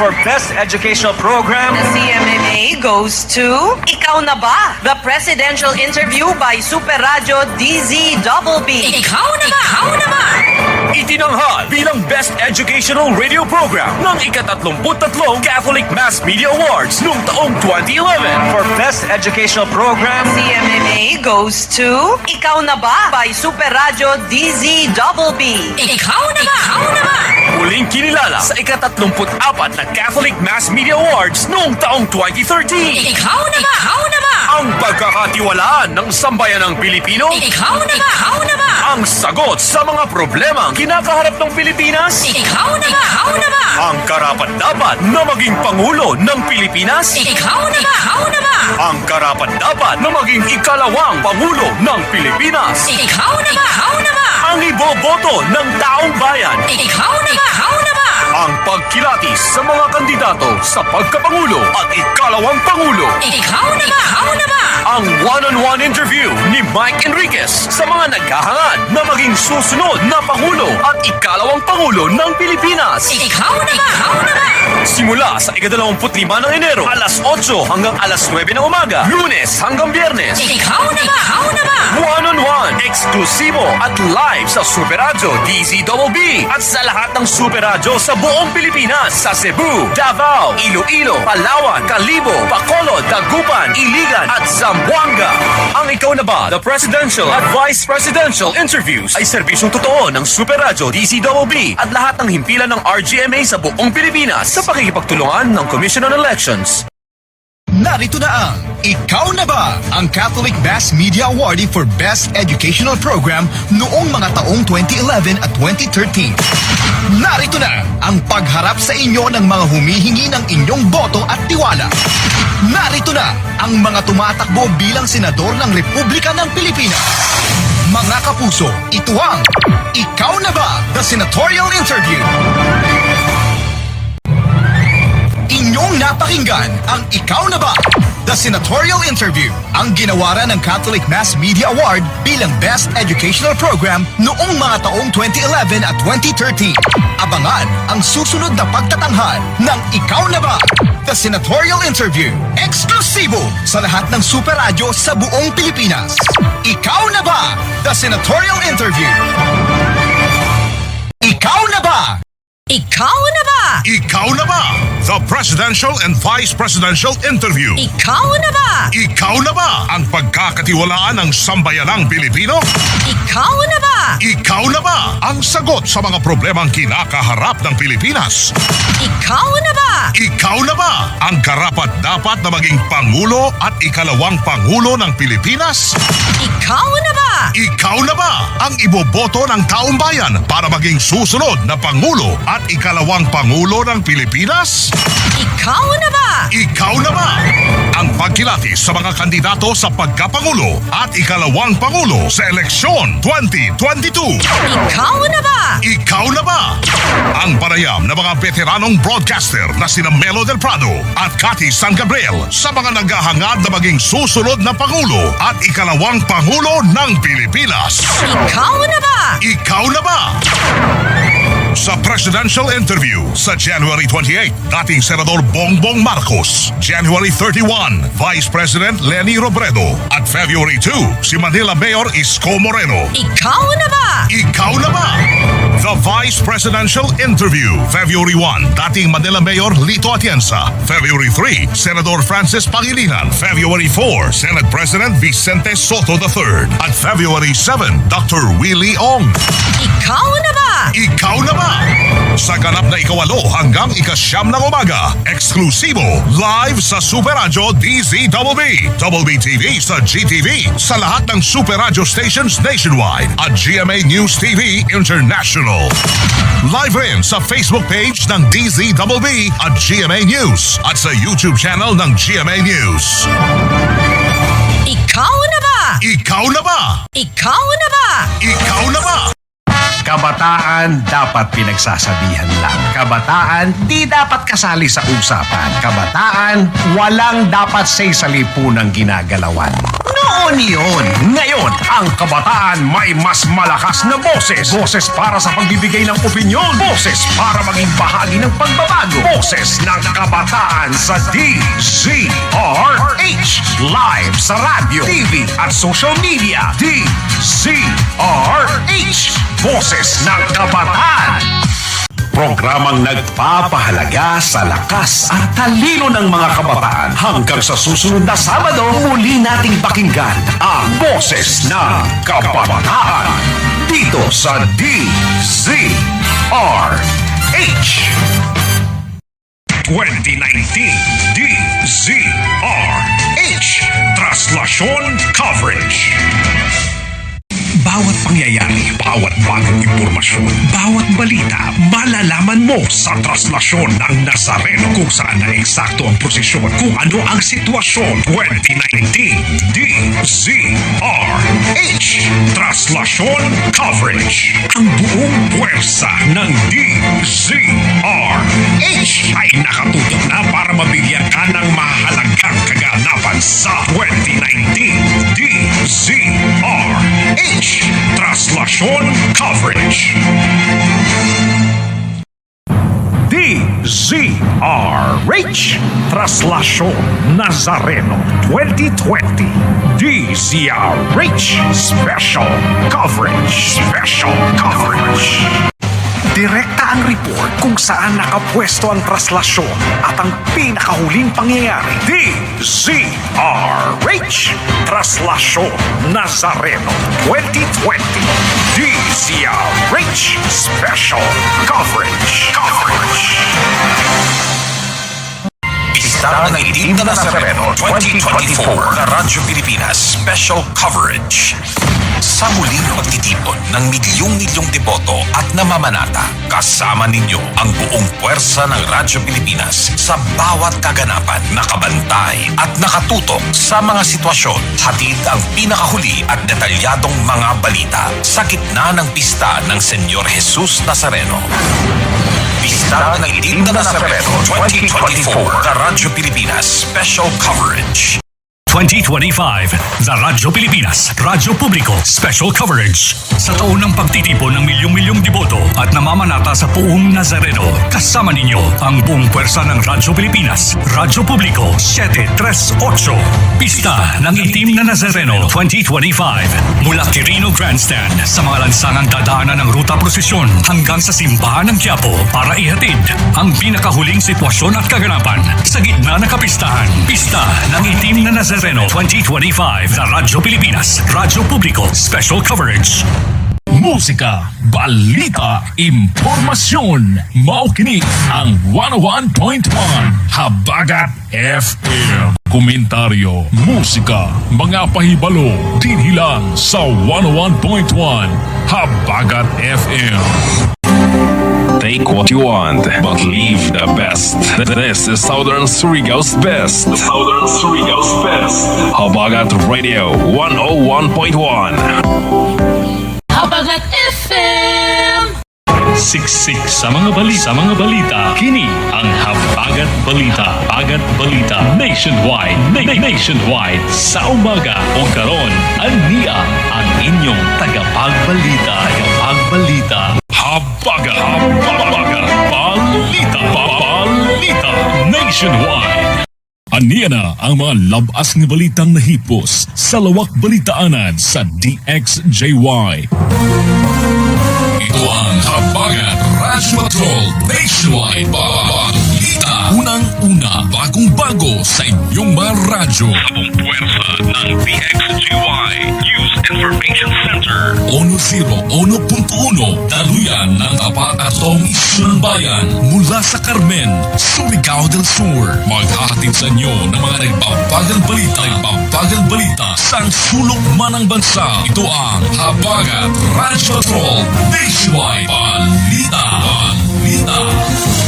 for Best Educational Program. The CMMA goes to Ikaw Na Ba? The presidential interview by Super Radio DZBB. Ikaw na ba? Ikaw na ba? Itinanghal bilang Best Educational Radio Program ng ika-33 Catholic Mass Media Awards noong taong 2011. For Best Educational Program, CMMA goes to Ikaw Na Ba? By Super Radio DZBB. Ikaw na ba? Ikaw na ba? muling kinilala sa ika-34 na Catholic Mass Media Awards noong taong 2013. Ikaw na ba? Ikaw na ba? Ang pagkakatiwalaan ng sambayanang Pilipino, Ikaw na ba? Ikaw na ba? ang sagot sa mga problema kinakaharap ng Pilipinas, Ikaw na ba? Ikaw na ba? ang karapat-dapat na maging Pangulo ng Pilipinas, Ikaw na ba? Ikaw na ba? ang karapat-dapat na maging ikalawang Pangulo ng Pilipinas, Ikaw na ba? Ikaw na ba? ang iboboto ng taong bayan, Ikaw na ba? Ikaw na ba? ang pagkilatis sa mga kandidato sa pagkapangulo at ikalawang Pangulo, Ikaw na ba? Ikaw na ba? ang one-on-one interview ni Mike Enriquez sa mga naghahangad na maging susunod na Pangulo at ikalawang Pangulo ng Pilipinas. Ikaw na ba? Ikaw na ba? Simula sa ika-25 ng Enero, alas 8 hanggang alas 9 ng umaga, Lunes hanggang Biyernes. Ikaw na ba? Ikaw na ba? One-on-one, eksklusibo at live sa Super Radio DZBB at sa lahat ng Super Radio sa buong Pilipinas, sa Cebu, Davao, Iloilo, Palawan, Calibo, Bacolod, Dagupan, Iligan at Zamboanga. Ang Ikaw Na Ba? The Presidential at Vice Presidential Interviews ay serbisyong totoo ng Super Radio DZBB at lahat ng himpilan ng RGMA sa buong Pilipinas sa pakikipagtulungan ng Commission on Elections. Narito na ang Ikaw Na Ba? Ang Catholic Mass Media Awardee for Best Educational Program noong mga taong 2011 at 2013. Narito na ang pagharap sa inyo ng mga humihingi ng inyong boto at tiwala. Narito na ang mga tumatakbo bilang senador ng Republika ng Pilipinas. Mga kapuso, ito ang Ikaw Na Ba? The Senatorial Interview. Inyong napakinggan ang Ikaw Na Ba? The Senatorial Interview, ang ginawaran ng Catholic Mass Media Award bilang Best Educational Program noong mga taong 2011 at 2013. Abangan ang susunod na pagtatanghal ng Ikaw Na Ba? The Senatorial Interview, eksklusibo sa lahat ng Super Radio sa buong Pilipinas. Ikaw Na Ba? The Senatorial Interview. Ikaw Na Ba? Ikaw na ba? Ikaw Na Ba? The Presidential and Vice Presidential Interview. Ikaw na ba? Ikaw Na Ba? Ang pagkakatiwalaan ng sambayanang Pilipino. Ikaw na ba? Ikaw Na Ba? Ang sagot sa mga problemang kinakaharap ng Pilipinas. Ikaw na ba? Ikaw Na Ba? Ang karapat-dapat na maging Pangulo at ikalawang Pangulo ng Pilipinas. Ikaw na ba? Ikaw Na Ba? Ang iboboto ng taong bayan para maging susunod na Pangulo at ikalawang Pangulo ng Pilipinas? Ikaw na ba? Ikaw Na Ba? Ang pagkilatis sa mga kandidato sa pagkapangulo at ikalawang Pangulo sa eleksyon 2022. Ikaw na ba? Ikaw Na Ba? Ang panayam ng mga veteranong broadcaster na sina Melo Del Prado at Cathy San Gabriel sa mga naghahangad na maging susunod na Pangulo at ikalawang Pangulo ng Pilipinas. Ikaw na ba? Ikaw Na Ba? Sa presidential interview sa January 28, dating Senador Bongbong Marcos. January 31, Vice President Leni Robredo. At February 2, si Manila Mayor Isko Moreno. Ikaw na ba? Ikaw Na Ba? The Vice Presidential Interview. February 1, dating Manila Mayor Lito Atienza. February 3, Senator Francis Pangilinan. February 4, Senate President Vicente Soto III. At February 7, Dr. Willie Ong. Ikaw na ba? Ikaw Na Ba? Sa ganap na ikawalo hanggang ikasyam ng umaga, eksklusibo, live sa Super Radio DZBB, WBTV sa GTV, sa lahat ng Super Radio stations nationwide at GMA News TV International. Live rin sa Facebook page ng DZBB at GMA News at sa YouTube channel ng GMA News. Ikaw na ba? Ikaw Na Ba? Ikaw na ba? Ikaw Na Ba? Kabataan dapat pinagsasabihan lang. Kabataan di dapat kasali sa usapan. Kabataan walang dapat sa lipunang ginagalawan. Noon yun. Ngayon, ang kabataan may mas malakas na boses. Boses para sa pagbibigay ng opinyon. Boses para maging bahagi ng pagbabago. Boses ng kabataan sa DZRH. Live sa radyo, TV at social media. DZRH. Boses ng kabataan. Programang nagpapahalaga sa lakas at talino ng mga kabataan. Hanggang sa susunod na Sabado, muli nating pakinggan ang Boses ng Kabataan dito sa DZRH. 2019 DZRH Traslasyon Coverage. Bawat pangyayari, bawat bagong impormasyon, bawat balita, malalaman mo sa Traslasyon ng Nazareno kung saan na eksakto ang posisyon, kung ano ang sitwasyon. 2019 DZRH Traslasyon Coverage. Ang buong puwersa ng DZRH ay nakatutok na para mabigyan ka ng mahalagang kaganapan sa 2019 DZRH Traslasyon Coverage. DZRH Traslasyon Nazareno 2020. DZRH Special Coverage. Special Coverage. Direkta ang report kung saan nakapwesto ang traslasyon at ang pinakahuling pangyayari. DZRH Traslasyon Nazareno 2020. DZRH Special Coverage. Pista ng Itim na Nazareno 2024 na Radyo Pilipinas Special Coverage. Sa muling pagtitipon ng milyong-milyong deboto at namamanata, kasama ninyo ang buong puwersa ng Radyo Pilipinas sa bawat kaganapan, nakabantay at nakatutok sa mga sitwasyon. Hatid ang pinakahuli at detalyadong mga balita sa gitna ng pista ng Senyor Jesus Nazareno. Pista ng Itim na Nazareno 2024 na Radyo Pilipinas Special Coverage. 2025, The Radyo Pilipinas, Radyo Publiko, Special Coverage. Sa taon ng pagtitipon ng milyong-milyong deboto at namamanata sa buong Nazareno, kasama ninyo ang buong pwersa ng Radyo Pilipinas, Radyo Publiko, 738. Pista ng Itim na Nazareno 2025. Mula Quirino Grandstand sa mga lansangang dadaanan ng ruta prosesyon hanggang sa simbahan ng Quiapo para ihatid ang pinakahuling sitwasyon at kaganapan sa gitna ng kapistahan. Pista ng Itim na Nazareno 2025 sa Radyo Pilipinas, Radyo Publiko, Special Coverage. Musika, balita, impormasyon. Makinig ang 101.1 Habagat FM. Komentaryo, musika, mga pahibalo, dinhilan sa 101.1 Habagat FM. Take what you want, but leave the best. This is Southern Surigau's best. Southern Surigau's best. Habagat Radio 101.1. Habagat FM! Siksik sa mga balita. Kini ang Habagat Balita. Habagat Balita nationwide. Nationwide sa umaga o karon ania ang inyong tagapagbalita. Habagat Balita nationwide. Aniya na ang mga labas ng balitang nahipos sa lawak balitaanan sa DXJY. Ito ang Habagat Radyo Patrol Nationwide Balita. Unang-una, bagong-bago sa inyong mga radyo. Sa buong puwersa ng DXGY News Information Center. 101.1 Daluyan ng tapat at tong isyu ng bayan mula sa Carmen, Surigao del Sur. Maghahatid sa inyo ng mga nagbabagang balita sa sulok man ng bansa. Ito ang Habagat Radyo Patrol Nationwide Balita.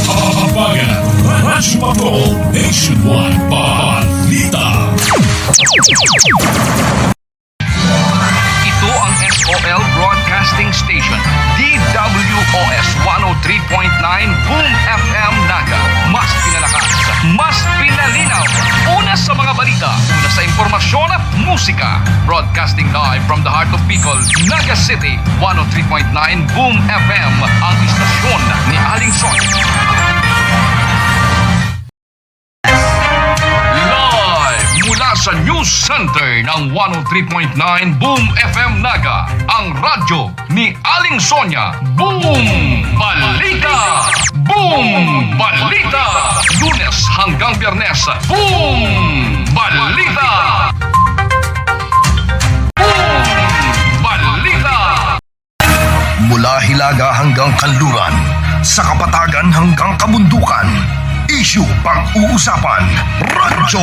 Habagat Radyo Patrol Nationwide Balita. Ito ang SOL Broadcasting Station, DWIZ musika. Broadcasting live from the heart of Bicol, Naga City, 103.9 Boom FM, ang istasyon ni Aling Son. Live mula sa News Center ng 103.9 Boom FM Naga, ang radyo ni Aling Sonia. Boom Balita! Boom Balita! Lunes hanggang Biyernes, Boom Balita! Boom Balita! Mula Hilaga hanggang Kanluran, sa Kapatagan hanggang Kabundukan, issue pag-uusapan, Radyo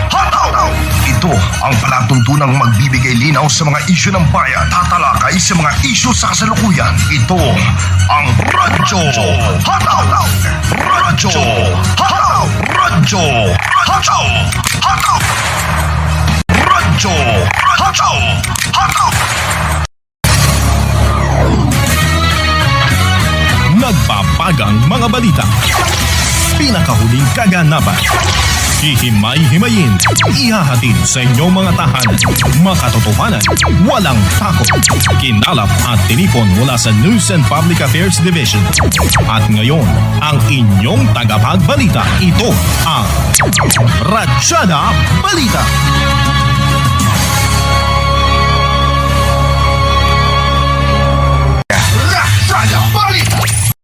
Hataw! Ito ang palatuntunang magbibigay linaw sa mga issue ng bayan, tatalakay sa mga issue sa kasalukuyan. Ito ang Radyo Hataw! Radyo Hataw! Radyo Hataw! Hataw! Radyo Hataw! Hataw! Nagpapagang mga balita. Pinakahuling kaganapan. Hihimay-himayin. Ihahatid sa inyong mga tahanan. Makatotohanan. Walang takot. Kinalap at tinipon mula sa News and Public Affairs Division. At ngayon, ang inyong tagapagbalita. Ito ang Ratsyada Balita.